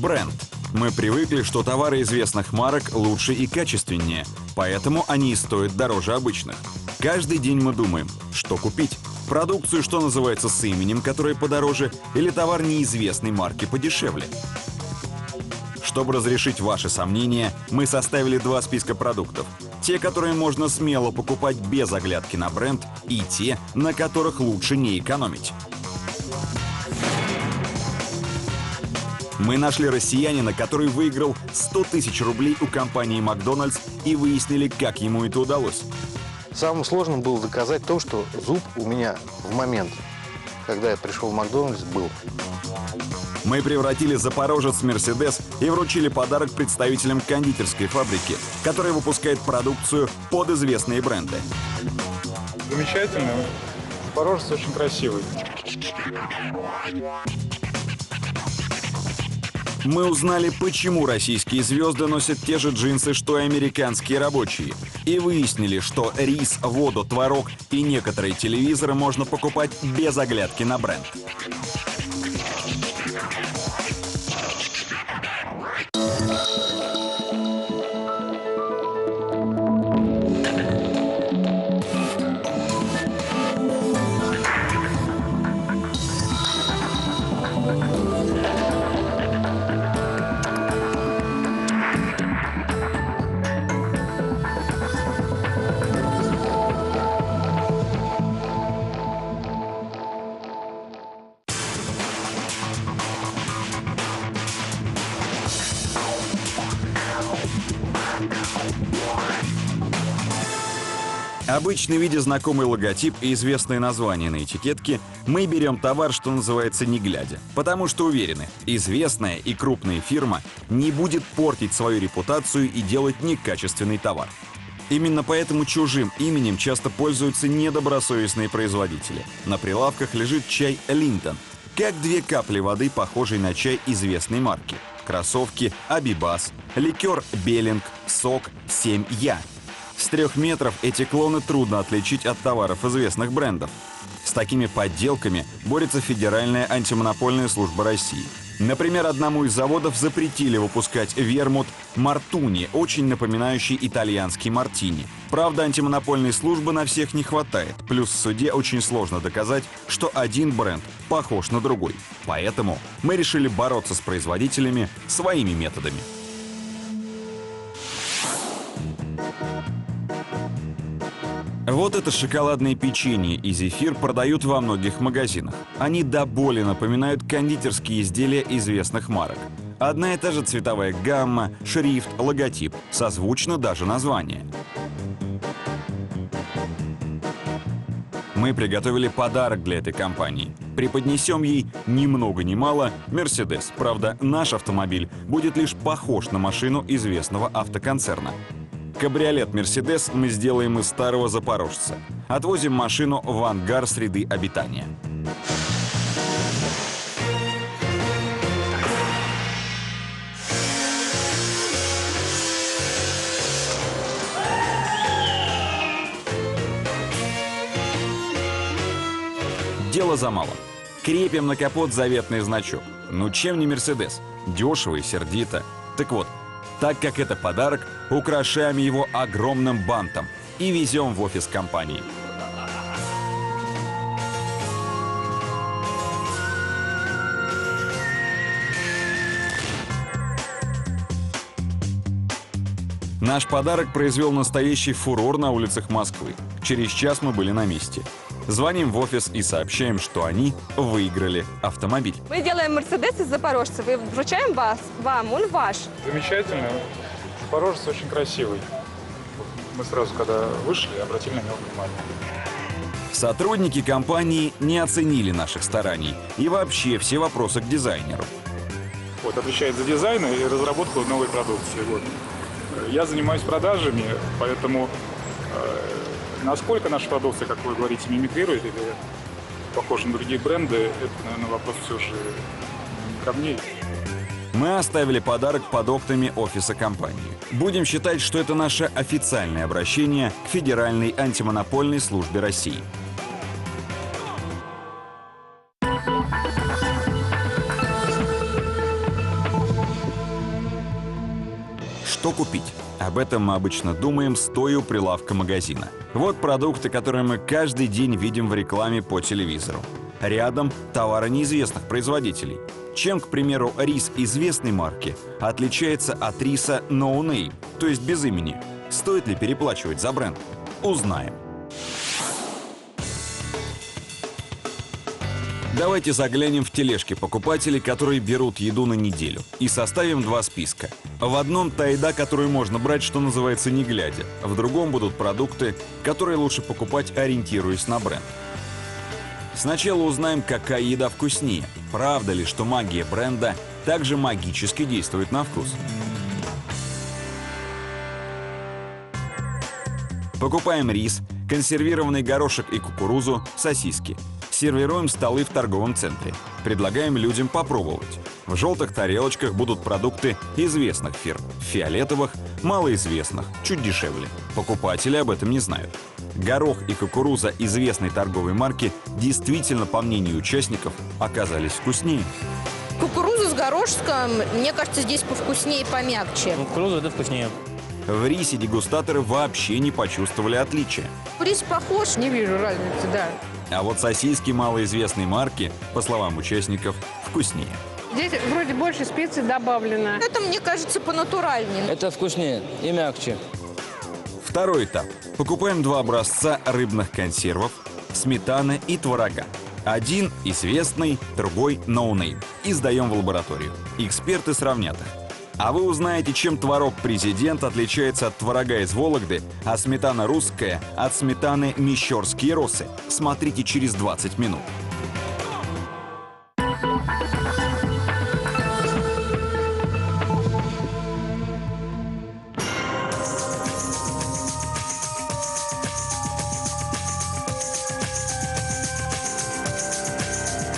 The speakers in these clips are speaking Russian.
Бренд. Мы привыкли, что товары известных марок лучше и качественнее, поэтому они и стоят дороже обычных. Каждый день мы думаем, что купить. Продукцию, что называется, с именем, которая подороже, или товар неизвестной марки подешевле. Чтобы разрешить ваши сомнения, мы составили два списка продуктов. Те, которые можно смело покупать без оглядки на бренд, и те, на которых лучше не экономить. Мы нашли россиянина, который выиграл 100 тысяч рублей у компании «Макдональдс», и выяснили, как ему это удалось. Самым сложным было доказать то, что зуб у меня в момент, когда я пришел в «Макдональдс», был. Мы превратили «Запорожец» в «Мерседес» и вручили подарок представителям кондитерской фабрики, которая выпускает продукцию под известные бренды. Замечательно. «Запорожец» очень красивый. Мы узнали, почему российские звезды носят те же джинсы, что и американские рабочие. И выяснили, что рис, воду, творог и некоторые телевизоры можно покупать без оглядки на бренд. Обычно, видя знакомый логотип и известное название на этикетке, мы берем товар, что называется, не глядя. Потому что уверены, известная и крупная фирма не будет портить свою репутацию и делать некачественный товар. Именно поэтому чужим именем часто пользуются недобросовестные производители. На прилавках лежит чай «Линтон», как две капли воды, похожий на чай известной марки. Кроссовки «Абибас», ликер «Беллинг», сок «7Я». С 3 метров эти клоны трудно отличить от товаров известных брендов. С такими подделками борется Федеральная антимонопольная служба России. Например, одному из заводов запретили выпускать вермут «Мартуни», очень напоминающий итальянский мартини. Правда, антимонопольной службы на всех не хватает, плюс в суде очень сложно доказать, что один бренд похож на другой. Поэтому мы решили бороться с производителями своими методами. Вот это шоколадные печенье и зефир продают во многих магазинах. Они до боли напоминают кондитерские изделия известных марок. Одна и та же цветовая гамма, шрифт, логотип, созвучно даже название. Мы приготовили подарок для этой компании. Преподнесем ей ни много ни мало «Мерседес». Правда, наш автомобиль будет лишь похож на машину известного автоконцерна. Кабриолет «Мерседес» мы сделаем из старого «Запорожца». Отвозим машину в ангар среды обитания. Дело за малым. Крепим на капот заветный значок. Ну чем не «Мерседес»? Дешево и сердито. Так вот, так как это подарок, украшаем его огромным бантом и везем в офис компании. Наш подарок произвел настоящий фурор на улицах Москвы. Через час мы были на месте. Звоним в офис и сообщаем, что они выиграли автомобиль. Мы делаем «Мерседес» из «Запорожца». Мы вручаем вам, он ваш. Замечательно. «Запорожец» очень красивый. Мы сразу, когда вышли, обратили на него внимание. Сотрудники компании не оценили наших стараний и вообще все вопросы к дизайнеру. Вот, отвечает за дизайн и разработку новой продукции. Вот. Я занимаюсь продажами, поэтому насколько наша продукция, как вы говорите, мимикрирует или похожа на другие бренды, это, наверное, вопрос все же не ко мне. Мы оставили подарок под окнами офиса компании. Будем считать, что это наше официальное обращение к Федеральной антимонопольной службе России. Что купить? Об этом мы обычно думаем, стоя у прилавка магазина. Вот продукты, которые мы каждый день видим в рекламе по телевизору. Рядом товары неизвестных производителей. Чем, к примеру, рис известной марки отличается от риса no name, то есть без имени? Стоит ли переплачивать за бренд? Узнаем. Давайте заглянем в тележки покупателей, которые берут еду на неделю, и составим два списка. В одном та еда, которую можно брать, что называется, не глядя. В другом будут продукты, которые лучше покупать, ориентируясь на бренд. Сначала узнаем, какая еда вкуснее. Правда ли, что магия бренда также магически действует на вкус? Покупаем рис, консервированный горошек и кукурузу, сосиски. Сервируем столы в торговом центре. Предлагаем людям попробовать. В желтых тарелочках будут продукты известных фирм. В фиолетовых – малоизвестных, чуть дешевле. Покупатели об этом не знают. Горох и кукуруза известной торговой марки действительно, по мнению участников, оказались вкуснее. Кукуруза с горошком, мне кажется, здесь повкуснее и помягче. Кукуруза это вкуснее. В рисе дегустаторы вообще не почувствовали отличия. Рис похож. Не вижу разницы, да. А вот сосиски малоизвестной марки, по словам участников, вкуснее. Здесь вроде больше специй добавлено. Это, мне кажется, понатуральнее. Это вкуснее и мягче. Второй этап. Покупаем два образца рыбных консервов, сметаны и творога. Один известный, другой no name. И сдаем в лабораторию. Эксперты сравнят их. А вы узнаете, чем творог «Президент» отличается от творога из Вологды, а сметана русская от сметаны «Мещерские росы». Смотрите через 20 минут.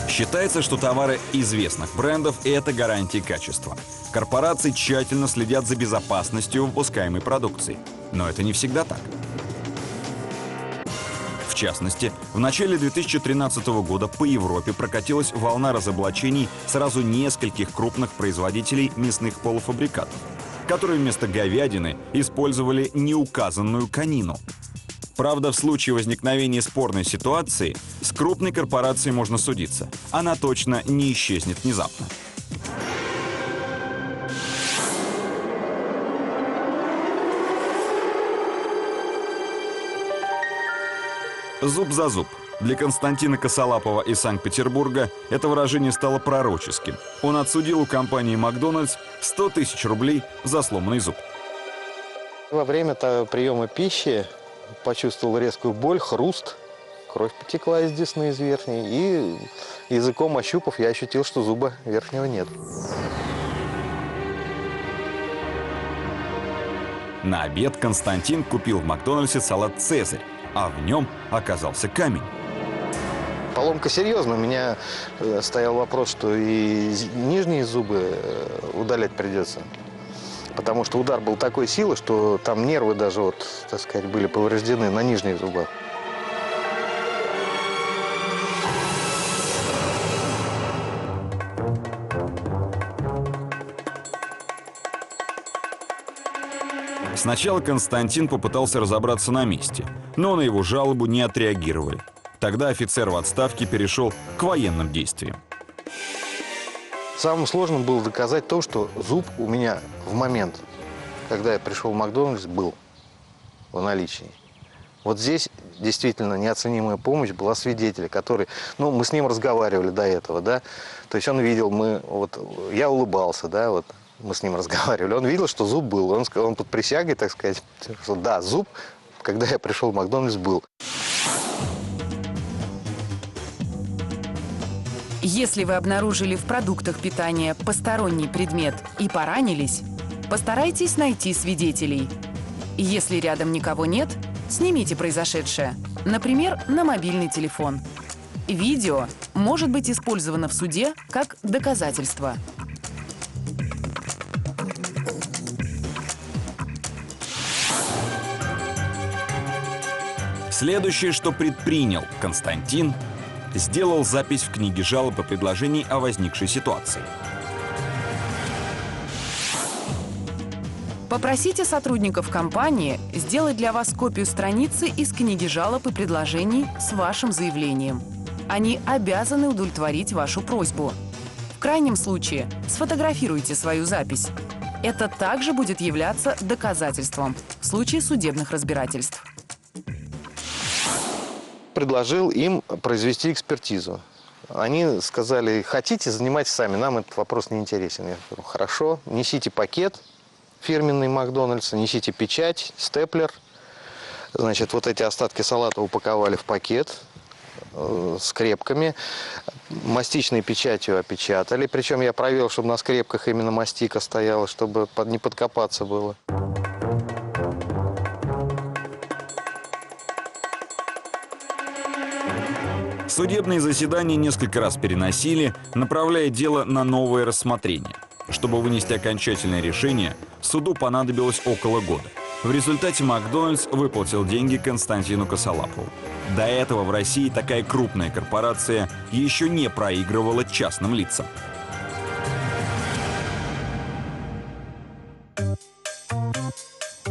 Считается, что товары известных брендов – это гарантия качества. Корпорации тщательно следят за безопасностью выпускаемой продукции. Но это не всегда так. В частности, в начале 2013 года по Европе прокатилась волна разоблачений сразу нескольких крупных производителей мясных полуфабрикатов, которые вместо говядины использовали неуказанную конину. Правда, в случае возникновения спорной ситуации с крупной корпорацией можно судиться. Она точно не исчезнет внезапно. Зуб за зуб. Для Константина Косолапова из Санкт-Петербурга это выражение стало пророческим. Он отсудил у компании «Макдональдс» 100 тысяч рублей за сломанный зуб. Во время приема пищи почувствовал резкую боль, хруст, кровь потекла из десны, из верхней, и языком ощупав, я ощутил, что зуба верхнего нет. На обед Константин купил в Макдональдсе салат «Цезарь», а в нем оказался камень. Поломка серьезная. У меня стоял вопрос, что и нижние зубы удалять придется. Потому что удар был такой силы, что там нервы даже, вот, так сказать, были повреждены на нижних зубах. Сначала Константин попытался разобраться на месте, но на его жалобу не отреагировали. Тогда офицер в отставке перешел к военным действиям. Самым сложным было доказать то, что зуб у меня в момент, когда я пришел в Макдональдс, был в наличии. Вот здесь действительно неоценимая помощь была свидетеля, который, ну, мы с ним разговаривали до этого, да, то есть он видел, я улыбался, да, вот, мы с ним разговаривали, он видел, что зуб был, он под присягой, так сказать, что да, зуб, когда я пришел в Макдональдс, был. Если вы обнаружили в продуктах питания посторонний предмет и поранились, постарайтесь найти свидетелей. Если рядом никого нет, снимите произошедшее, например, на мобильный телефон. Видео может быть использовано в суде как доказательство. Следующее, что предпринял Константин, сделал запись в книге жалоб и предложений о возникшей ситуации. Попросите сотрудников компании сделать для вас копию страницы из книги жалоб и предложений с вашим заявлением. Они обязаны удовлетворить вашу просьбу. В крайнем случае сфотографируйте свою запись. Это также будет являться доказательством в случае судебных разбирательств. Предложил им произвести экспертизу. Они сказали: хотите, занимайтесь сами, нам этот вопрос не интересен. Я говорю: хорошо, несите пакет фирменный Макдональдса, несите печать, степлер. Значит, вот эти остатки салата упаковали в пакет с скрепками, мастичной печатью опечатали. Причем я проверил, чтобы на скрепках именно мастика стояла, чтобы не подкопаться было. Судебные заседания несколько раз переносили, направляя дело на новое рассмотрение. Чтобы вынести окончательное решение, суду понадобилось около года. В результате Макдональдс выплатил деньги Константину Косолапову. До этого в России такая крупная корпорация еще не проигрывала частным лицам.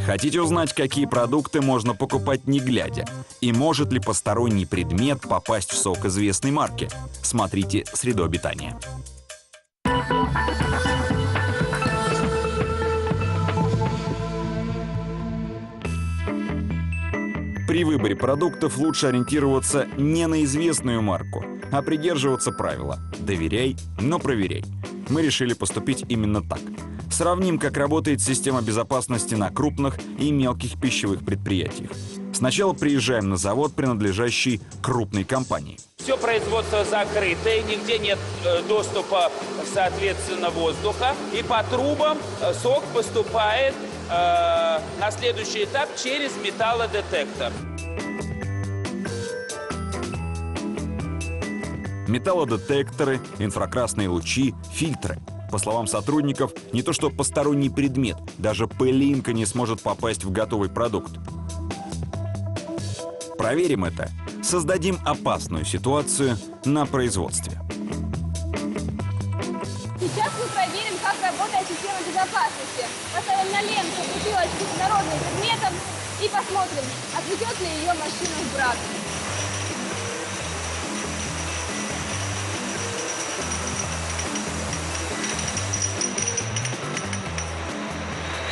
Хотите узнать, какие продукты можно покупать не глядя? И может ли посторонний предмет попасть в сок известной марки? Смотрите «Среду обитания». При выборе продуктов лучше ориентироваться не на известную марку, а придерживаться правила «доверяй, но проверяй». Мы решили поступить именно так. Сравним, как работает система безопасности на крупных и мелких пищевых предприятиях. Сначала приезжаем на завод, принадлежащий крупной компании. Все производство закрытое, нигде нет доступа, соответственно, воздуха. И по трубам сок поступает на следующий этап через металлодетектор. Металлодетекторы, инфракрасные лучи, фильтры. По словам сотрудников, не то что посторонний предмет, даже пылинка не сможет попасть в готовый продукт. Проверим это. Создадим опасную ситуацию на производстве. Сейчас мы проверим, как работает система безопасности. Поставим на ленту бутылочку с народным предметом и посмотрим, отведет ли ее машина в брак.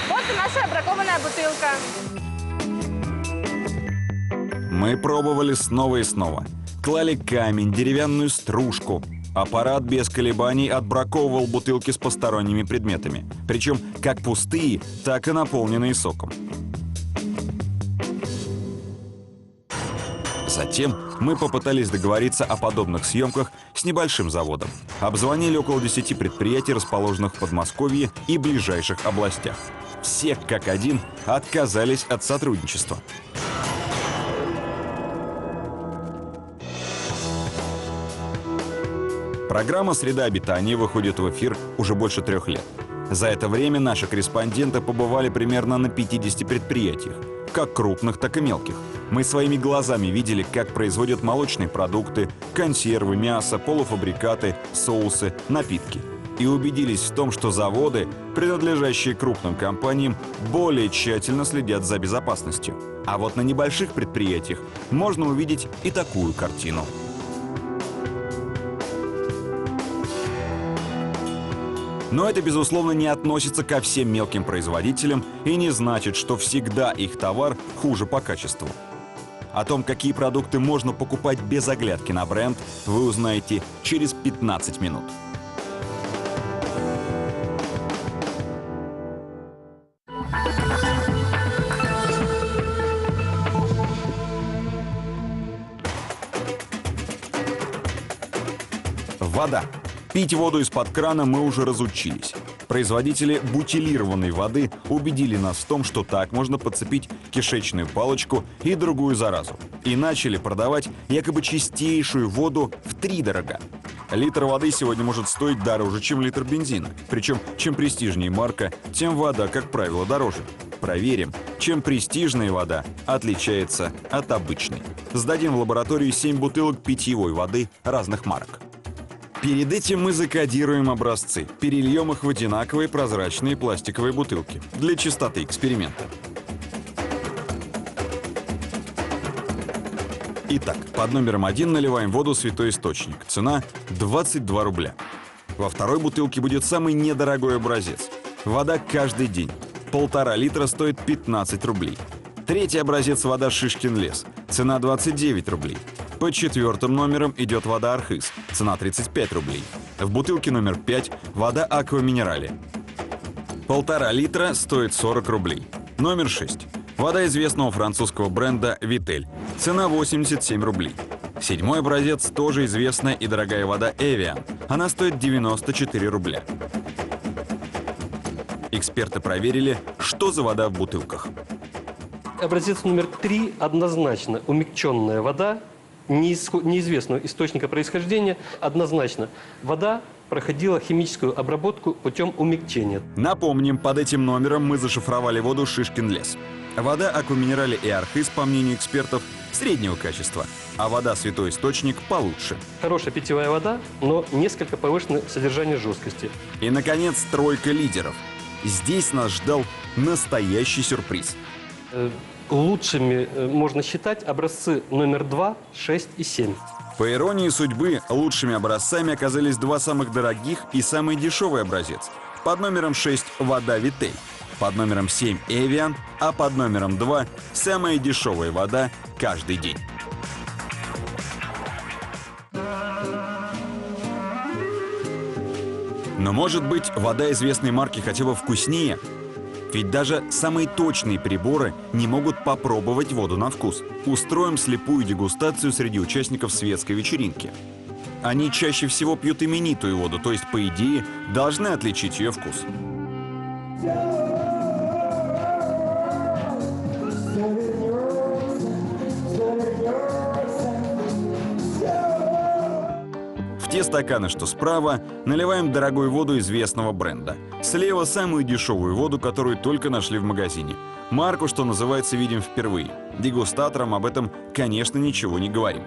Вот и наша бракованная бутылка. Мы пробовали снова и снова. Клали камень, деревянную стружку. Аппарат без колебаний отбраковывал бутылки с посторонними предметами. Причем как пустые, так и наполненные соком. Затем мы попытались договориться о подобных съемках с небольшим заводом. Обзвонили около 10 предприятий, расположенных в Подмосковье и ближайших областях. Все как один отказались от сотрудничества. Программа «Среда обитания» выходит в эфир уже больше 3 лет. За это время наши корреспонденты побывали примерно на 50 предприятиях, как крупных, так и мелких. Мы своими глазами видели, как производят молочные продукты, консервы, мясо, полуфабрикаты, соусы, напитки. И убедились в том, что заводы, принадлежащие крупным компаниям, более тщательно следят за безопасностью. А вот на небольших предприятиях можно увидеть и такую картину. Но это, безусловно, не относится ко всем мелким производителям и не значит, что всегда их товар хуже по качеству. О том, какие продукты можно покупать без оглядки на бренд, вы узнаете через 15 минут. Вода. Пить воду из-под крана мы уже разучились. Производители бутилированной воды убедили нас в том, что так можно подцепить кишечную палочку и другую заразу. И начали продавать якобы чистейшую воду втридорога. Литр воды сегодня может стоить дороже, чем литр бензина. Причем, чем престижнее марка, тем вода, как правило, дороже. проверим, чем престижная вода отличается от обычной. Сдадим в лабораторию 7 бутылок питьевой воды разных марок. Перед этим мы закодируем образцы, перельем их в одинаковые прозрачные пластиковые бутылки для чистоты эксперимента. Итак, под номером 1 наливаем воду «Святой источник». Цена 22 рубля. Во второй бутылке будет самый недорогой образец. Вода каждый день. 1,5 литра стоит 15 рублей. Третий образец – вода «Шишкин лес». Цена 29 рублей. Под четвертым номером идет вода «Архыз». Цена 35 рублей. В бутылке номер 5 вода «Аква Минерале». 1,5 литра стоит 40 рублей. Номер 6. Вода известного французского бренда «Витель». Цена 87 рублей. Седьмой образец – тоже известная и дорогая вода «Эвиан». Она стоит 94 рубля. Эксперты проверили, что за вода в бутылках. Образец номер 3 однозначно умягченная вода, неизвестного источника происхождения, однозначно. Вода проходила химическую обработку путем умягчения. Напомним, под этим номером мы зашифровали воду «Шишкин лес». Вода «Аква Минерале» и «Архыз», по мнению экспертов, среднего качества, а вода «Святой источник» получше. Хорошая питьевая вода, но несколько повышенное содержание жесткости. И, наконец, тройка лидеров. Здесь нас ждал настоящий сюрприз. Лучшими можно считать образцы номер 2, 6 и 7. По иронии судьбы, лучшими образцами оказались два самых дорогих и самый дешевый образец. Под номером 6 – вода «Витель», под номером 7 – «Эвиан», а под номером 2 – самая дешевая вода каждый день. Но может быть, вода известной марки хотя бы вкуснее? Ведь даже самые точные приборы не могут попробовать воду на вкус. Устроим слепую дегустацию среди участников светской вечеринки. Они чаще всего пьют именитую воду, то есть, по идее, должны отличить ее вкус. В те стаканы, что справа, наливаем дорогую воду известного бренда. Слева самую дешевую воду, которую только нашли в магазине. Марку, что называется, видим впервые. Дегустаторам об этом, конечно, ничего не говорим.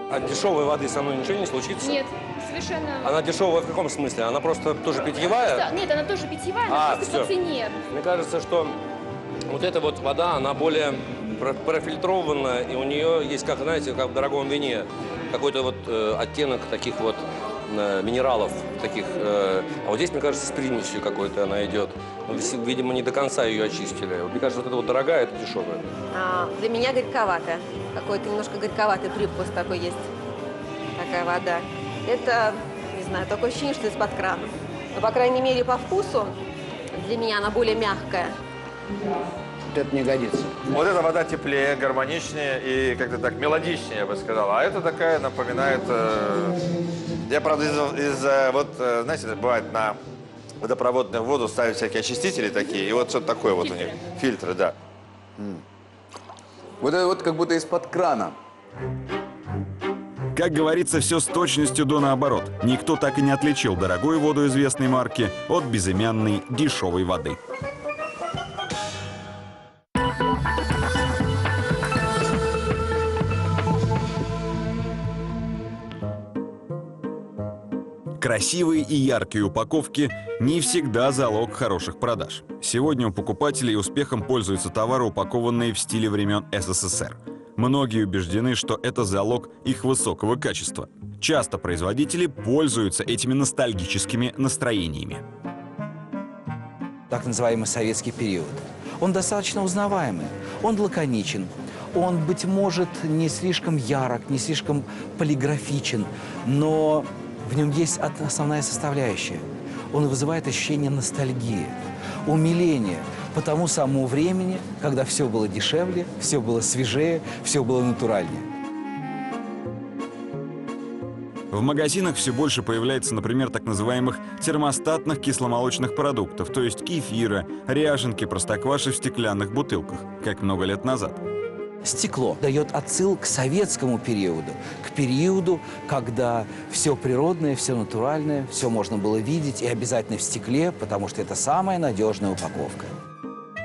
От дешевой воды со мной ничего не случится? Нет, совершенно... Она дешевая в каком смысле? Она просто тоже питьевая? Нет, она тоже питьевая, она просто по цене. Мне кажется, что вот эта вот вода, она более профильтрованная, и у нее есть, как, знаете, как в дорогом вине, какой-то вот оттенок таких вот минералов, таких. А вот здесь, мне кажется, с примесью какой-то она идет. Видимо, не до конца ее очистили. Мне кажется, вот эта вот дорогая, это дешевая. Для меня горьковато. Какой-то немножко горьковатый привкус такой есть. Такая вода. Это, не знаю, такое ощущение, что из-под крана. Но, по крайней мере, по вкусу для меня она более мягкая. Это не годится. Вот эта вода теплее, гармоничнее и как-то так мелодичнее, я бы сказал. А это такая напоминает... Я, правда, знаете, бывает на водопроводную воду ставят всякие очистители такие, и вот что-то такое вот у них, фильтры, да. Вот это вот как будто из-под крана. Как говорится, все с точностью до наоборот. Никто так и не отличил дорогую воду известной марки от безымянной дешевой воды. Красивые и яркие упаковки не всегда залог хороших продаж. Сегодня у покупателей успехом пользуются товары, упакованные в стиле времен СССР. Многие убеждены, что это залог их высокого качества. Часто производители пользуются этими ностальгическими настроениями. Так называемый советский период. Он достаточно узнаваемый, он лаконичен, он, быть может, не слишком ярок, не слишком полиграфичен, но в нем есть основная составляющая. Он вызывает ощущение ностальгии, умиления по тому самому времени, когда все было дешевле, все было свежее, все было натуральнее. В магазинах все больше появляется, например, так называемых термостатных кисломолочных продуктов, то есть кефира, ряженки, простокваши в стеклянных бутылках, как много лет назад. Стекло дает отсыл к советскому периоду, к периоду, когда все природное, все натуральное, все можно было видеть, и обязательно в стекле, потому что это самая надежная упаковка.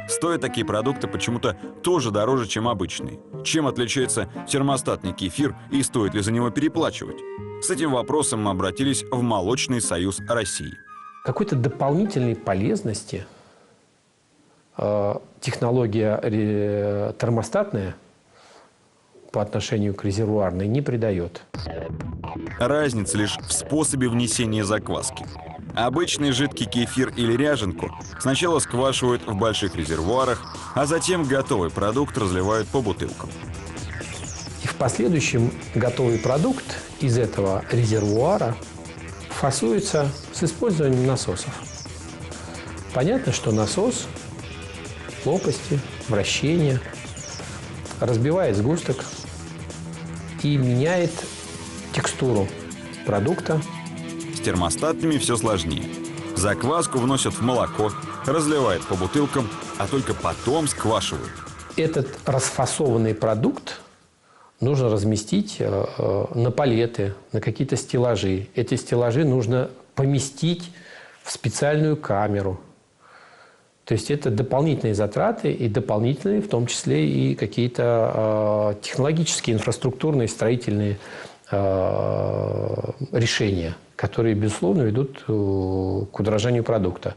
Стоят такие продукты почему-то тоже дороже, чем обычные. Чем отличается термостатный кефир и стоит ли за него переплачивать? С этим вопросом мы обратились в Молочный союз России. Какой-то дополнительной полезности технология термостатная по отношению к резервуарной не придает. Разница лишь в способе внесения закваски. Обычный жидкий кефир или ряженку сначала сквашивают в больших резервуарах, а затем готовый продукт разливают по бутылкам. И в последующем готовый продукт из этого резервуара фасуется с использованием насосов. Понятно, что насос, лопасти, вращение разбивает сгусток и меняет текстуру продукта. С термостатами все сложнее. Закваску вносят в молоко, разливают по бутылкам, а только потом сквашивают. Этот расфасованный продукт нужно разместить на палеты, на какие-то стеллажи. Эти стеллажи нужно поместить в специальную камеру. То есть это дополнительные затраты и дополнительные, в том числе и какие-то технологические, инфраструктурные, строительные решения, которые, безусловно, ведут к удорожанию продукта.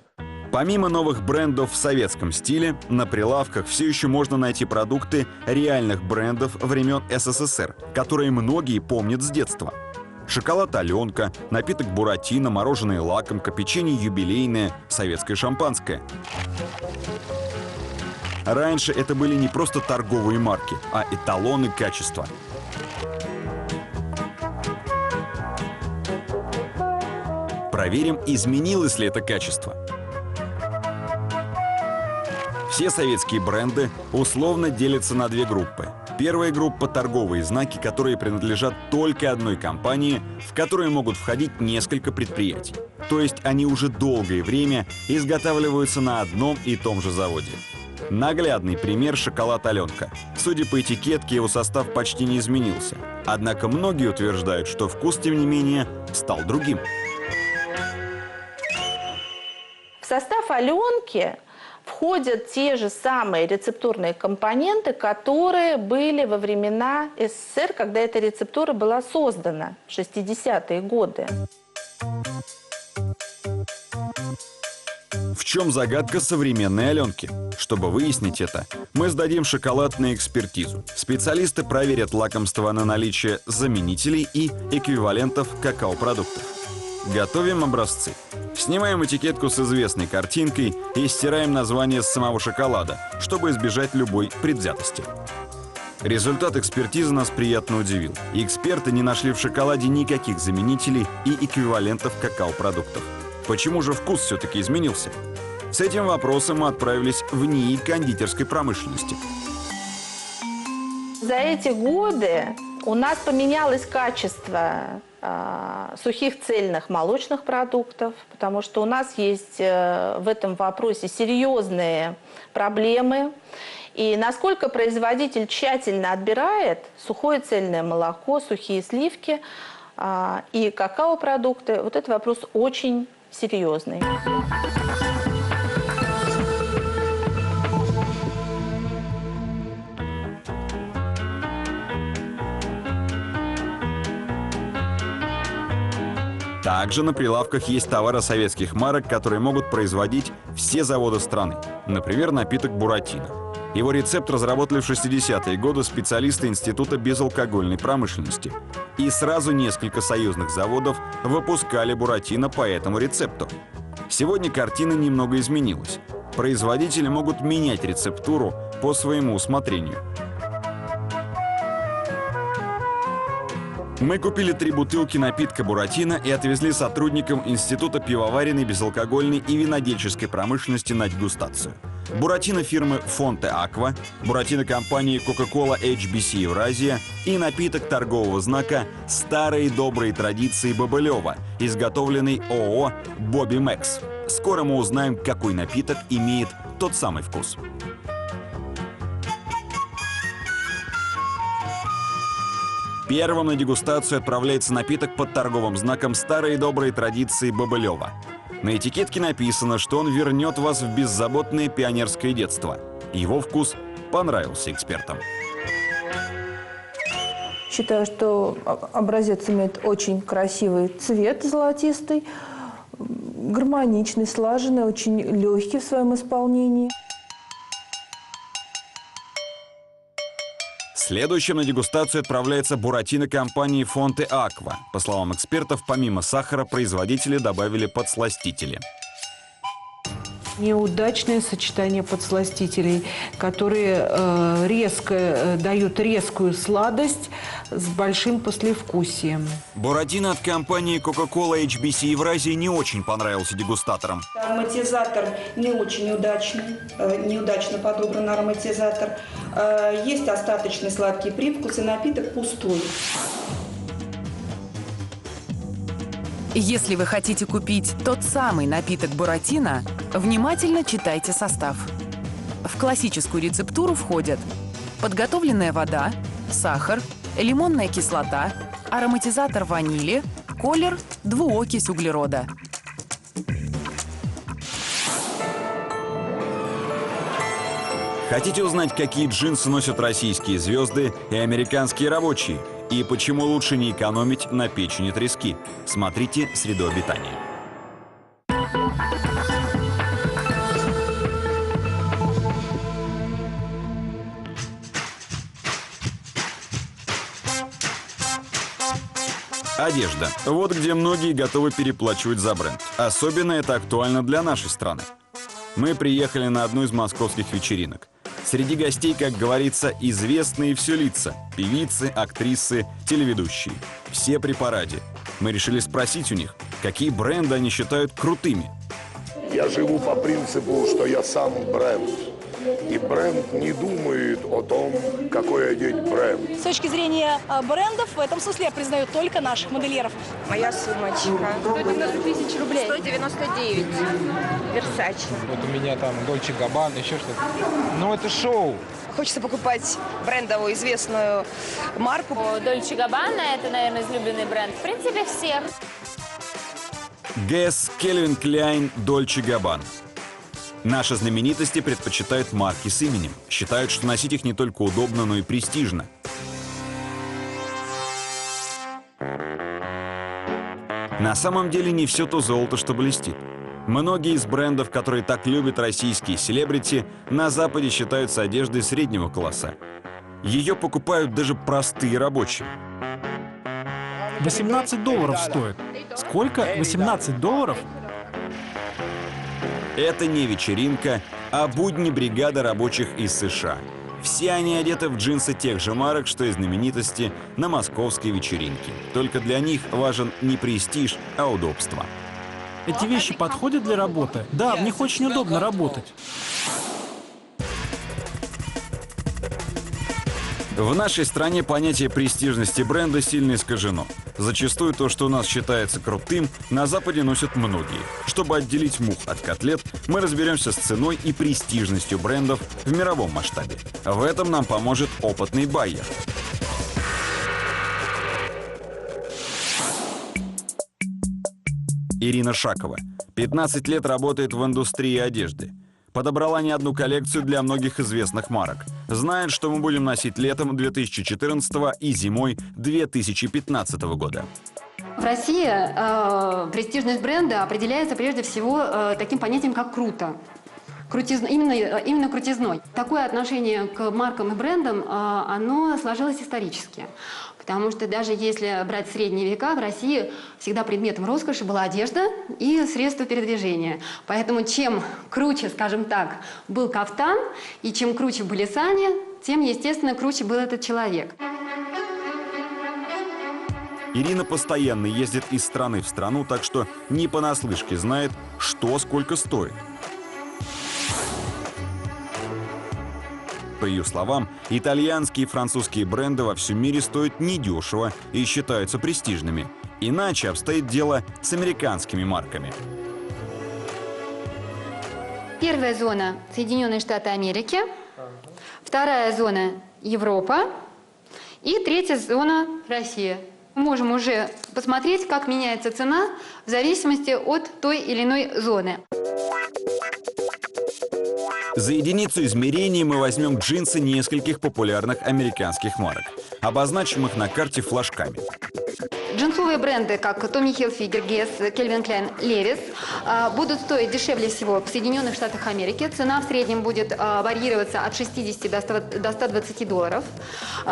Помимо новых брендов в советском стиле, на прилавках все еще можно найти продукты реальных брендов времен СССР, которые многие помнят с детства. Шоколад «Аленка», напиток «Буратино», мороженое «Лакомка», печенье юбилейное, советское шампанское. Раньше это были не просто торговые марки, а эталоны качества. Проверим, изменилось ли это качество. Все советские бренды условно делятся на две группы. Первая группа – торговые знаки, которые принадлежат только одной компании, в которые могут входить несколько предприятий. То есть они уже долгое время изготавливаются на одном и том же заводе. Наглядный пример – шоколад «Аленка». Судя по этикетке, его состав почти не изменился. Однако многие утверждают, что вкус, тем не менее, стал другим. В состав «Аленки» входят те же самые рецептурные компоненты, которые были во времена СССР, когда эта рецептура была создана в 60-е годы. В чем загадка современной «Аленки»? Чтобы выяснить это, мы сдадим шоколад на экспертизу. Специалисты проверят лакомство на наличие заменителей и эквивалентов какао-продуктов. Готовим образцы. Снимаем этикетку с известной картинкой и стираем название с самого шоколада, чтобы избежать любой предвзятости. Результат экспертизы нас приятно удивил. Эксперты не нашли в шоколаде никаких заменителей и эквивалентов какао-продуктов. Почему же вкус все-таки изменился? С этим вопросом мы отправились в НИИ кондитерской промышленности. За эти годы у нас поменялось качество сухих цельных молочных продуктов, потому что у нас есть в этом вопросе серьезные проблемы. И насколько производитель тщательно отбирает сухое цельное молоко, сухие сливки и какао-продукты, вот этот вопрос очень серьезный. Также на прилавках есть товары советских марок, которые могут производить все заводы страны. Например, напиток «Буратино». Его рецепт разработали в 60-е годы специалисты Института безалкогольной промышленности. И сразу несколько союзных заводов выпускали «Буратино» по этому рецепту. Сегодня картина немного изменилась. Производители могут менять рецептуру по своему усмотрению. Мы купили 3 бутылки напитка «Буратино» и отвезли сотрудникам Института пивоваренной, безалкогольной и винодельческой промышленности на дегустацию. «Буратино» фирмы «Фонте Аква», «Буратино» компании «Кока-кола HBC Евразия» и напиток торгового знака «Старые добрые традиции Бобылева», изготовленный ООО «Бобби Мэкс». Скоро мы узнаем, какой напиток имеет тот самый вкус. Первым на дегустацию отправляется напиток под торговым знаком старой и доброй традиции Бобылева. На этикетке написано, что он вернет вас в беззаботное пионерское детство. Его вкус понравился экспертам. Считаю, что образец имеет очень красивый цвет, золотистый, гармоничный, слаженный, очень легкий в своем исполнении. Следующим на дегустацию отправляется буратино компании Фонте Аква. По словам экспертов, помимо сахара производители добавили подсластители. Неудачное сочетание подсластителей, которые резко дают резкую сладость с большим послевкусием. Буратино от компании Coca-Cola HBC Евразии не очень понравился дегустаторам. Ароматизатор не очень удачный, неудачно подобран ароматизатор. Есть остаточный сладкий привкус, и напиток пустой. Если вы хотите купить тот самый напиток буратино, внимательно читайте состав. В классическую рецептуру входят подготовленная вода, сахар, лимонная кислота, ароматизатор ванили, колер, двуокись углерода. Хотите узнать, какие джинсы носят российские звезды и американские рабочие? И почему лучше не экономить на печени трески? Смотрите «Среду обитания». Одежда. Вот где многие готовы переплачивать за бренд. Особенно это актуально для нашей страны. Мы приехали на одну из московских вечеринок. Среди гостей, как говорится, известные все лица. Певицы, актрисы, телеведущие. Все при параде. Мы решили спросить у них, какие бренды они считают крутыми. Я живу по принципу, что я сам бренд. И бренд не думает о том, какой одеть бренд. С точки зрения брендов, в этом смысле я признаю только наших модельеров. Моя сумочка. 190 тысяч рублей. 199. Версаче. Вот у меня там Дольче Габбана, еще что-то. Ну, это шоу. Хочется покупать брендовую известную марку. Дольче Габбана – это, наверное, излюбленный бренд. В принципе, всех. Guess, Calvin Klein, Dolce Gabbana. Наши знаменитости предпочитают марки с именем. Считают, что носить их не только удобно, но и престижно. На самом деле не все то золото, что блестит. Многие из брендов, которые так любят российские селебрити, на Западе считаются одеждой среднего класса. Ее покупают даже простые рабочие. $18 стоит. Сколько? $18? Это не вечеринка, а будни бригады рабочих из США. Все они одеты в джинсы тех же марок, что и знаменитости на московской вечеринке. Только для них важен не престиж, а удобство. Эти вещи подходят для работы? Да, в них очень удобно работать. В нашей стране понятие престижности бренда сильно искажено. Зачастую то, что у нас считается крутым, на Западе носят многие. Чтобы отделить мух от котлет, мы разберемся с ценой и престижностью брендов в мировом масштабе. В этом нам поможет опытный байер. Ирина Шакова. 15 лет работает в индустрии одежды. Подобрала не одну коллекцию для многих известных марок. Знает, что мы будем носить летом 2014 и зимой 2015 года. В России престижность бренда определяется прежде всего таким понятием, как круто. Именно крутизной. Такое отношение к маркам и брендам, оно сложилось исторически. Потому что даже если брать средние века, в России всегда предметом роскоши была одежда и средства передвижения. Поэтому чем круче, скажем так, был кафтан, и чем круче были сани, тем, естественно, круче был этот человек. Ирина постоянно ездит из страны в страну, так что не понаслышке знает, что сколько стоит. По ее словам, итальянские и французские бренды во всем мире стоят недешево и считаются престижными. Иначе обстоит дело с американскими марками. Первая зона – Соединенные Штаты Америки. Вторая зона – Европа. И третья зона – Россия. Мы можем уже посмотреть, как меняется цена в зависимости от той или иной зоны. За единицу измерения мы возьмем джинсы нескольких популярных американских марок. Обозначим их на карте флажками. Джинсовые бренды, как Tommy Hilfiger, Guess, Calvin Klein, Levi's, будут стоить дешевле всего в Соединенных Штатах Америки. Цена в среднем будет варьироваться от 60 до 120 долларов.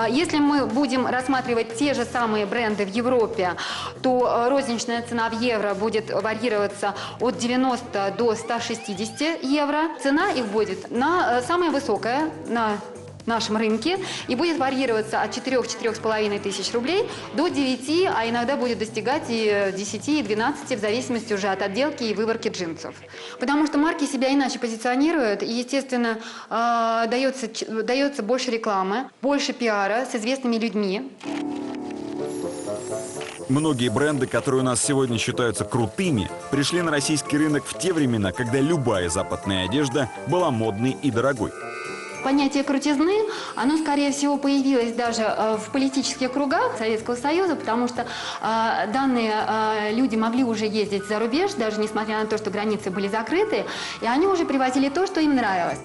Если мы будем рассматривать те же самые бренды в Европе, то розничная цена в евро будет варьироваться от 90 до 160 евро. Цена их будет самая высокая на нашем рынке и будет варьироваться от 4-4,5 тысяч рублей до 9, а иногда будет достигать и 10, и 12, в зависимости уже от отделки и выборки джинсов. Потому что марки себя иначе позиционируют, и, естественно, дается больше рекламы, больше пиара с известными людьми. Многие бренды, которые у нас сегодня считаются крутыми, пришли на российский рынок в те времена, когда любая западная одежда была модной и дорогой. Понятие крутизны, оно, скорее всего, появилось даже в политических кругах Советского Союза, потому что данные люди могли уже ездить за рубеж, даже несмотря на то, что границы были закрыты, и они уже привозили то, что им нравилось.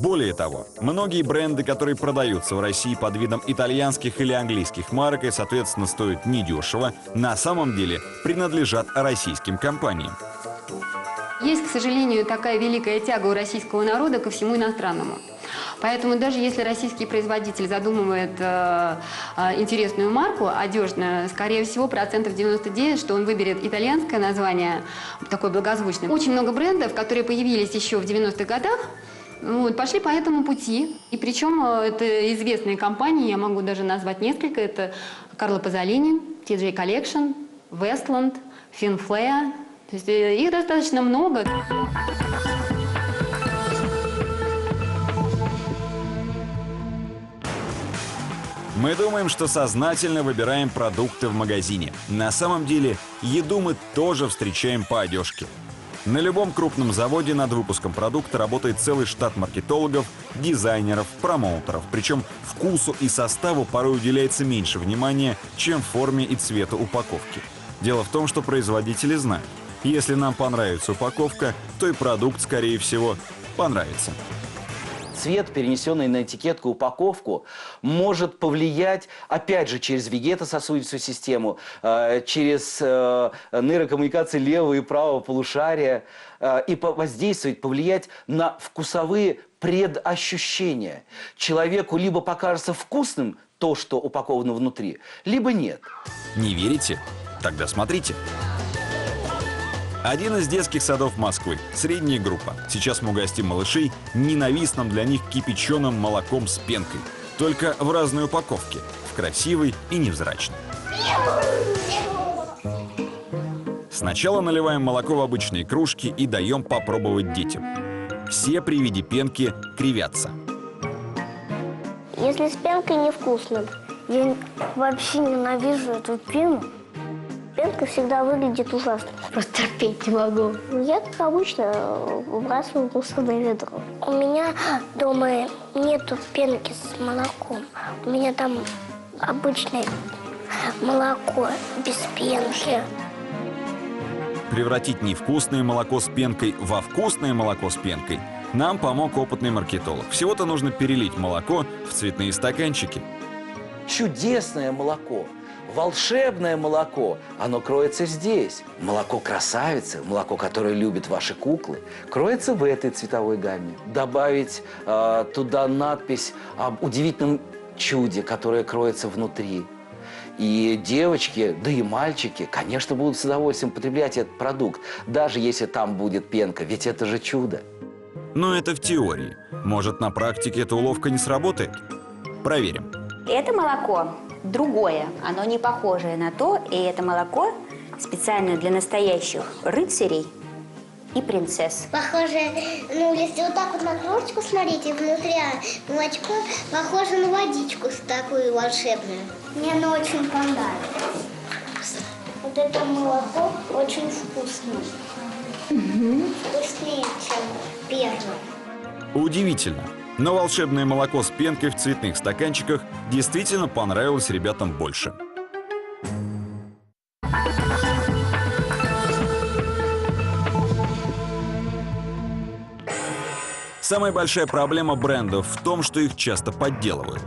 Более того, многие бренды, которые продаются в России под видом итальянских или английских марок и, соответственно, стоят недешево, на самом деле принадлежат российским компаниям. Есть, к сожалению, такая великая тяга у российского народа ко всему иностранному. Поэтому даже если российский производитель задумывает интересную марку, одежную, скорее всего, 99%, что он выберет итальянское название, такое благозвучное. Очень много брендов, которые появились еще в 90-х годах, пошли по этому пути. И причем это известные компании, я могу даже назвать несколько. Это Карло Пазолини, TJ Collection, Westland, Finflea. То есть их достаточно много. Мы думаем, что сознательно выбираем продукты в магазине. На самом деле, еду мы тоже встречаем по одежке. На любом крупном заводе над выпуском продукта работает целый штат маркетологов, дизайнеров, промоутеров. Причем вкусу и составу порой уделяется меньше внимания, чем форме и цвету упаковки. Дело в том, что производители знают, если нам понравится упаковка, то и продукт, скорее всего, понравится. Цвет, перенесенный на этикетку, упаковку, может повлиять, опять же, через вегетососудистую систему, через нейрокоммуникации левого и правого полушария, и воздействовать, повлиять на вкусовые предощущения. Человеку либо покажется вкусным то, что упаковано внутри, либо нет. Не верите? Тогда смотрите. Один из детских садов Москвы, средняя группа. Сейчас мы угостим малышей ненавистным для них кипяченым молоком с пенкой. Только в разной упаковке, в красивой и невзрачной. Сначала наливаем молоко в обычные кружки и даем попробовать детям. Все при виде пенки кривятся. Если с пенкой невкусно, я вообще ненавижу эту пену. Пенка всегда выглядит ужасно. Просто терпеть не могу. Я, как обычно, выбрасываю в мусорное ведро. У меня дома нету пенки с молоком. У меня там обычное молоко без пенки. Превратить невкусное молоко с пенкой во вкусное молоко с пенкой нам помог опытный маркетолог. Всего-то нужно перелить молоко в цветные стаканчики. Чудесное молоко. Волшебное молоко, оно кроется здесь. Молоко красавицы, молоко, которое любят ваши куклы, кроется в этой цветовой гамме. Добавить туда надпись об удивительном чуде, которое кроется внутри. И девочки, да и мальчики, конечно, будут с удовольствием потреблять этот продукт, даже если там будет пенка, ведь это же чудо. Но это в теории. Может, на практике эта уловка не сработает? Проверим. Это молоко другое, оно не похожее на то, и это молоко специально для настоящих рыцарей и принцесс. Похоже, если вот так вот на кружечку смотреть, и внутри молочко похоже на водичку такую волшебную. Мне оно очень понравилось. Вот это молоко очень вкусное. Вкуснее, чем первое. Удивительно. Но волшебное молоко с пенкой в цветных стаканчиках действительно понравилось ребятам больше. Самая большая проблема брендов в том, что их часто подделывают.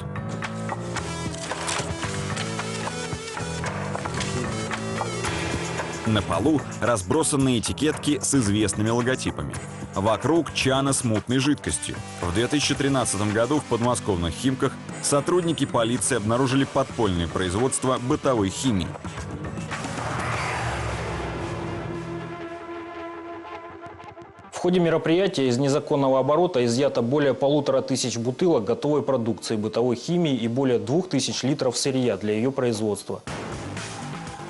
На полу разбросаны этикетки с известными логотипами. Вокруг чаны с мутной жидкостью. В 2013 году в подмосковных Химках сотрудники полиции обнаружили подпольное производство бытовой химии. В ходе мероприятия из незаконного оборота изъято более 1500 бутылок готовой продукции бытовой химии и более 2000 литров сырья для ее производства.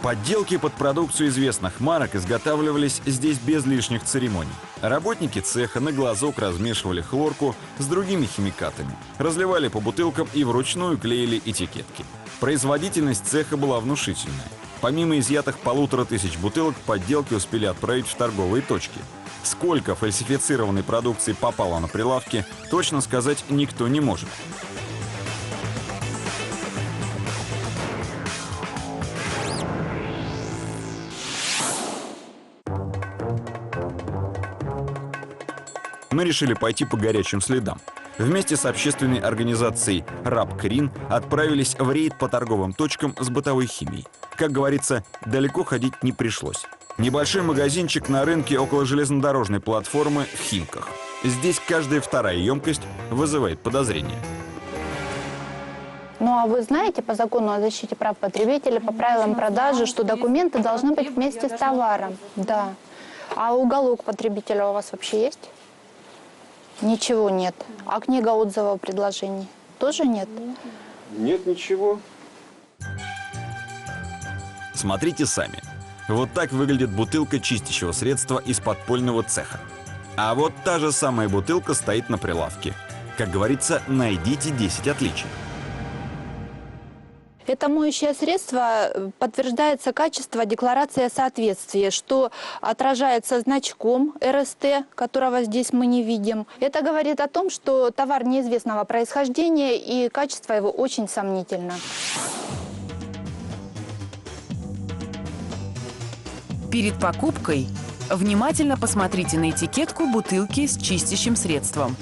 Подделки под продукцию известных марок изготавливались здесь без лишних церемоний. Работники цеха на глазок размешивали хлорку с другими химикатами, разливали по бутылкам и вручную клеили этикетки. Производительность цеха была внушительная. Помимо изъятых 1500 бутылок, подделки успели отправить в торговые точки. Сколько фальсифицированной продукции попало на прилавки, точно сказать никто не может. Мы решили пойти по горячим следам. Вместе с общественной организацией «Рабкрин» отправились в рейд по торговым точкам с бытовой химией. Как говорится, далеко ходить не пришлось. Небольшой магазинчик на рынке около железнодорожной платформы в Химках. Здесь каждая вторая емкость вызывает подозрения. Ну а вы знаете по закону о защите прав потребителя, по правилам продажи, что документы должны быть вместе с товаром? Да. А уголок потребителя у вас вообще есть? Ничего нет. А книга отзывов предложений тоже нет? Нет ничего. Смотрите сами. Вот так выглядит бутылка чистящего средства из подпольного цеха. А вот та же самая бутылка стоит на прилавке. Как говорится, найдите 10 отличий. Это моющее средство подтверждается качество декларации о соответствии, что отражается значком РСТ, которого здесь мы не видим. Это говорит о том, что товар неизвестного происхождения и качество его очень сомнительно. Перед покупкой внимательно посмотрите на этикетку бутылки с чистящим средством.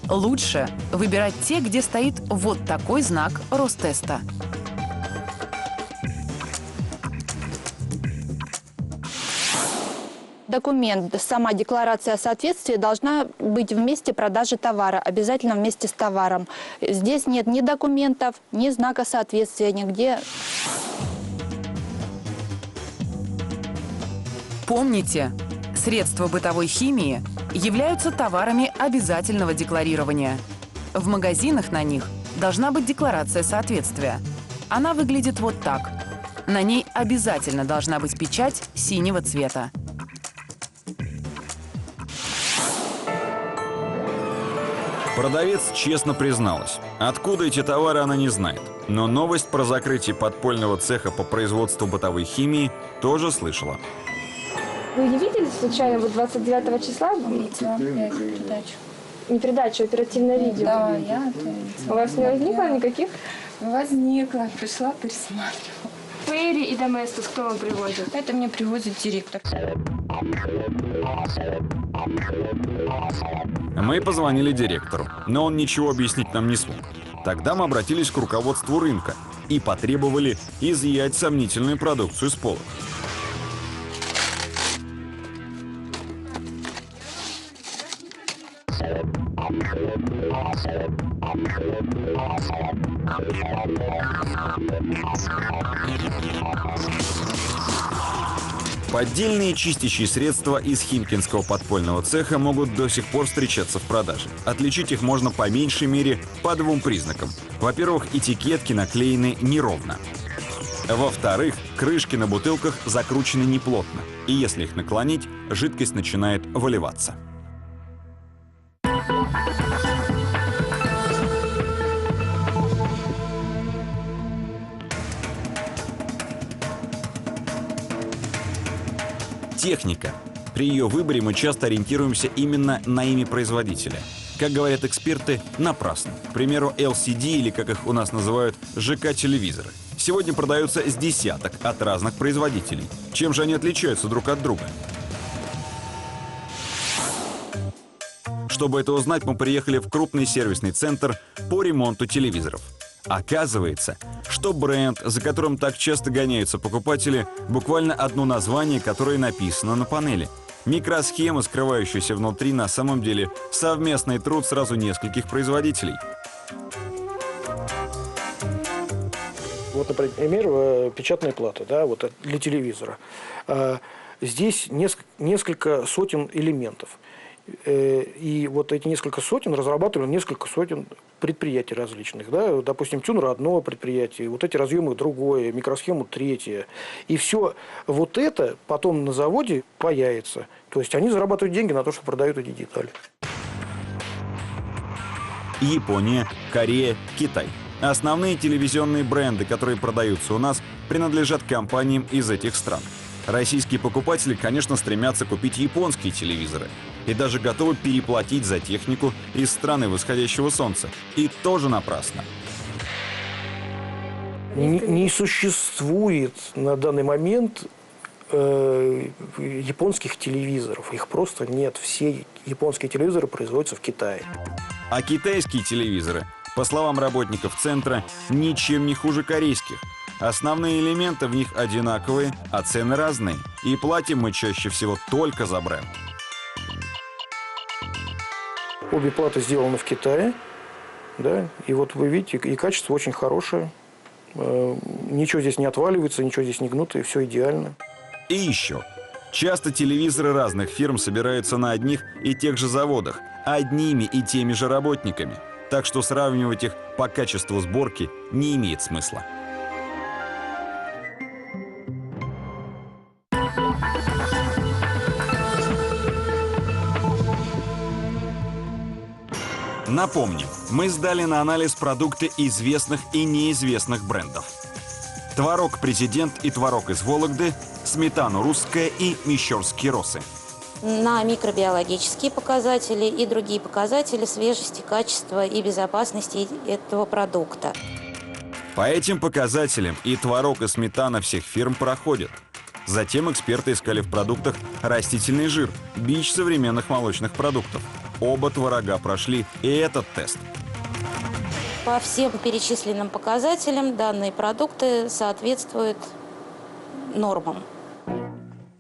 Лучше выбирать те, где стоит вот такой знак Ростеста. Документ, сама декларация о соответствии должна быть в месте продажи товара, обязательно вместе с товаром. Здесь нет ни документов, ни знака соответствия, нигде. Помните, средства бытовой химии являются товарами обязательного декларирования. В магазинах на них должна быть декларация соответствия. Она выглядит вот так. На ней обязательно должна быть печать синего цвета. Продавец честно призналась, откуда эти товары она не знает. Но новость про закрытие подпольного цеха по производству бытовой химии тоже слышала. Вы не видели случайно вот 29 числа? Передачу. Не передачу, а оперативное видео? Да, я это видела. У вас не возникло никаких? Возникло, пришла, пересматривала. Фейри и Доместос кто вам привозит? Это мне привозит директор. Мы позвонили директору, но он ничего объяснить нам не смог. Тогда мы обратились к руководству рынка и потребовали изъять сомнительную продукцию с полок. Поддельные чистящие средства из химкинского подпольного цеха могут до сих пор встречаться в продаже. Отличить их можно по меньшей мере по двум признакам. Во-первых, этикетки наклеены неровно. Во-вторых, крышки на бутылках закручены неплотно, и если их наклонить, жидкость начинает выливаться. Техника. При ее выборе мы часто ориентируемся именно на имя производителя. как говорят эксперты, напрасно. К примеру, LCD или, как их у нас называют, ЖК-телевизоры. Сегодня продаются с десяток от разных производителей. Чем же они отличаются друг от друга? Чтобы это узнать, мы приехали в крупный сервисный центр по ремонту телевизоров. Оказывается, что бренд, за которым так часто гоняются покупатели, буквально одно название, которое написано на панели. Микросхема, скрывающаяся внутри, на самом деле совместный труд сразу нескольких производителей. Вот, например, печатная плата, да, вот для телевизора. Здесь несколько сотен элементов. И вот эти несколько сотен разрабатывали несколько сотен предприятий различных. Да? Допустим, тюнер одно предприятие, вот эти разъемы другое, микросхему третье. И все вот это потом на заводе появится. То есть они зарабатывают деньги на то, что продают эти детали. Япония, Корея, Китай. Основные телевизионные бренды, которые продаются у нас, принадлежат компаниям из этих стран. Российские покупатели, конечно, стремятся купить японские телевизоры и даже готовы переплатить за технику из страны восходящего солнца. И тоже напрасно. Не существует на данный момент японских телевизоров. Их просто нет. Все японские телевизоры производятся в Китае. А китайские телевизоры, по словам работников центра, ничем не хуже корейских. Основные элементы в них одинаковые, а цены разные. И платим мы чаще всего только за бренд. Обе платы сделаны в Китае. Да? И вот вы видите, и качество очень хорошее. Ничего здесь не отваливается, ничего здесь не гнуто, и все идеально. И еще. Часто телевизоры разных фирм собираются на одних и тех же заводах, одними и теми же работниками. Так что сравнивать их по качеству сборки не имеет смысла. Напомним, мы сдали на анализ продукты известных и неизвестных брендов. Творог «Президент» и творог из Вологды, сметану «Русская» и мещерские росы. На микробиологические показатели и другие показатели свежести, качества и безопасности этого продукта. По этим показателям и творог, и сметана всех фирм проходят. Затем эксперты искали в продуктах растительный жир, бич современных молочных продуктов. Оба творога прошли и этот тест. По всем перечисленным показателям данные продукты соответствуют нормам.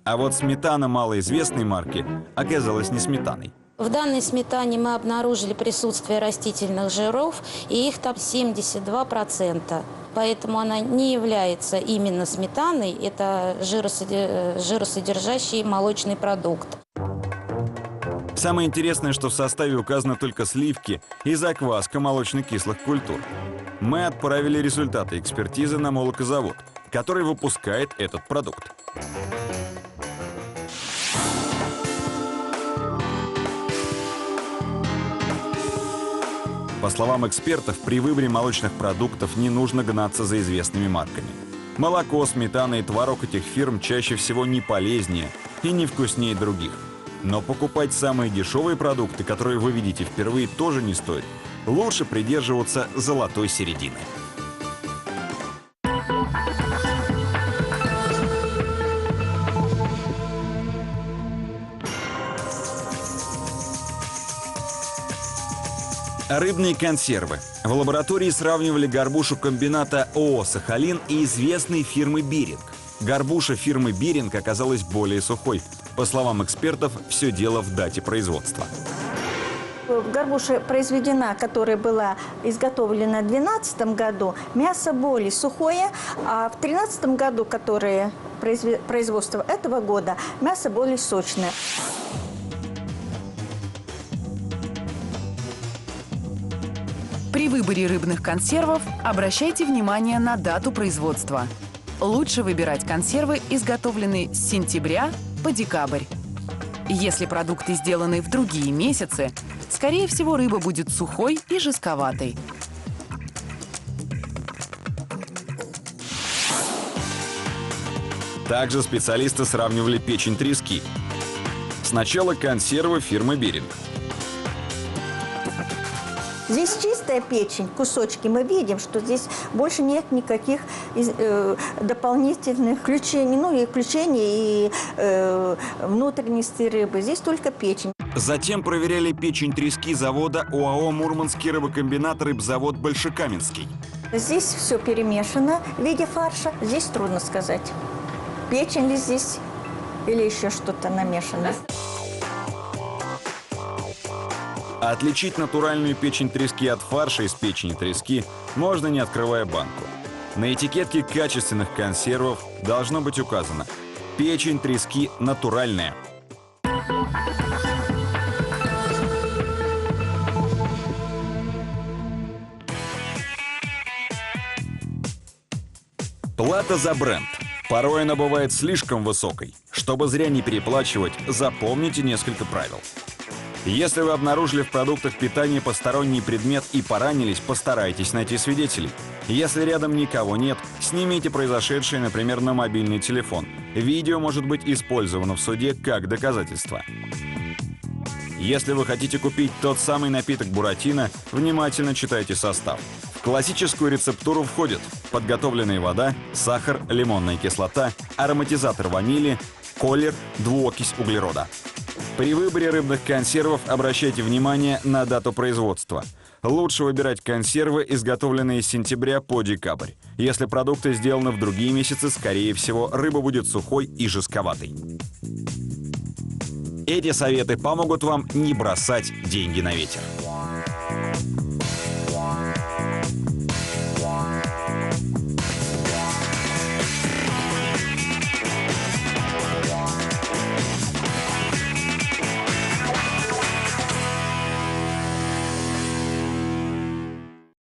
А вот сметана малоизвестной марки оказалась не сметаной. В данной сметане мы обнаружили присутствие растительных жиров, и их там 72%. Поэтому она не является именно сметаной, это жиросодержащий молочный продукт. Самое интересное, что в составе указаны только сливки и закваска молочно-кислых культур. Мы отправили результаты экспертизы на молокозавод, который выпускает этот продукт. По словам экспертов, при выборе молочных продуктов не нужно гнаться за известными марками. Молоко, сметана и творог этих фирм чаще всего не полезнее и не вкуснее других. Но покупать самые дешевые продукты, которые вы видите впервые, тоже не стоит. Лучше придерживаться золотой середины. Рыбные консервы. В лаборатории сравнивали горбушу комбината ООО «Сахалин» и известной фирмы «Беринг». Горбуша фирмы «Беринг» оказалась более сухой. По словам экспертов, все дело в дате производства. Горбуша произведена, которая была изготовлена в 2012 году, мясо более сухое, а в 2013 году, которое производство этого года, мясо более сочное. При выборе рыбных консервов обращайте внимание на дату производства. Лучше выбирать консервы, изготовленные с сентября по декабрь. Если продукты сделаны в другие месяцы, скорее всего, рыба будет сухой и жестковатой. Также специалисты сравнивали печень трески. Сначала консервы фирмы «Беринг». Здесь чистая печень, кусочки. Мы видим, что здесь больше нет никаких дополнительных включений, ну и включений и внутренности рыбы. Здесь только печень. Затем проверяли печень трески завода ОАО «Мурманский рыбокомбинат рыбзавод Большекаменский». Здесь все перемешано в виде фарша. Здесь трудно сказать, печень ли здесь или еще что-то намешано. Отличить натуральную печень трески от фарша из печени трески можно, не открывая банку. На этикетке качественных консервов должно быть указано: печень трески натуральная. Плата за бренд. Порой она бывает слишком высокой. Чтобы зря не переплачивать, запомните несколько правил. Если вы обнаружили в продуктах питания посторонний предмет и поранились, постарайтесь найти свидетелей. Если рядом никого нет, снимите произошедшее, например, на мобильный телефон. Видео может быть использовано в суде как доказательство. Если вы хотите купить тот самый напиток «Буратино», внимательно читайте состав. В классическую рецептуру входит подготовленная вода, сахар, лимонная кислота, ароматизатор ванили, колер, двуокись углерода. При выборе рыбных консервов обращайте внимание на дату производства. Лучше выбирать консервы, изготовленные с сентября по декабрь. Если продукты сделаны в другие месяцы, скорее всего, рыба будет сухой и жестковатой. Эти советы помогут вам не бросать деньги на ветер.